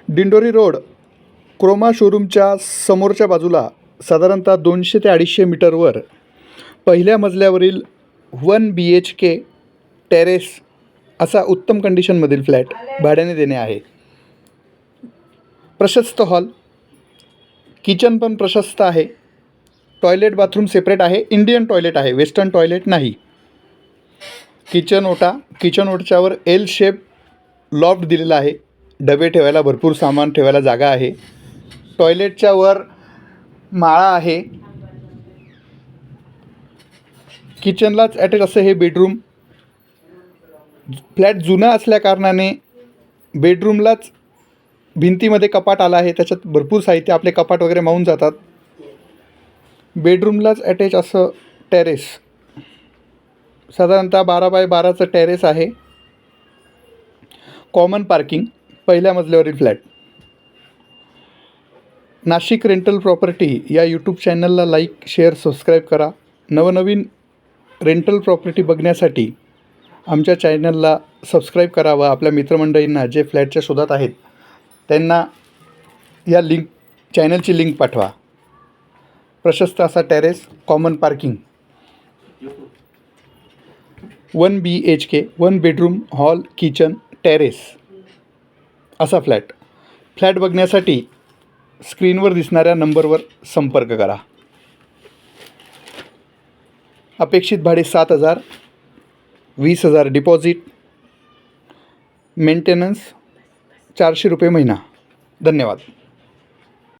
Dindori road Croma शोरूमच्या समोरच्या बाजूला साधारणतः 200 ते 250 मीटरवर पहिल्या मजल्यावरील 1 BHK टेरेस असा उत्तम कंडिशनमधील फ्लॅट भाड्याने देणे आहे. प्रशस्त हॉल, किचन पण प्रशस्त आहे. टॉयलेट बाथरूम सेपरेट आहे. इंडियन टॉयलेट आहे, वेस्टर्न टॉयलेट नाही. किचन ओट्यावर एल शेप लॉफ्ट दिलेला आहे. डबे ठेवायला, भरपूर सामान ठेवायला जागा आहे. टॉयलेटच्या वर माळा आहे. किचनलाच अटॅच असं हे बेडरूम. फ्लॅट जुना असल्याकारणाने बेडरूमलाच भिंतीमध्ये कपाट आला आहे. त्याच्यात भरपूर साहित्य, आपले कपाट वगैरे मावून जातात. बेडरूमलाच अटॅच असं टेरेस, साधारणतः 12 बाय 12चं टेरेस आहे. कॉमन पार्किंग, पहिल्या मजल्यावरील फ्लॅट. नाशिक रेंटल प्रॉपर्टी या यूट्यूब चॅनलला लाईक, शेअर, सबस्क्राईब करा. नवनवीन रेंटल प्रॉपर्टी बघण्यासाठी आमच्या चॅनलला सबस्क्राईब करा व आपल्या मित्रमंडळींना जे फ्लॅटच्या शोधात आहेत त्यांना या चॅनलची लिंक पाठवा. प्रशस्त असा terrace, common parking, 1 BHK, 1 bedroom, hall, kitchen, terrace असा फ्लॅट बघण्यासाठी स्क्रीनवर दिसणाऱ्या नंबरवर संपर्क करा. अपेक्षित भाडे 7,000, 20,000 डिपॉझिट, मेंटेनन्स ₹400 महिना. धन्यवाद.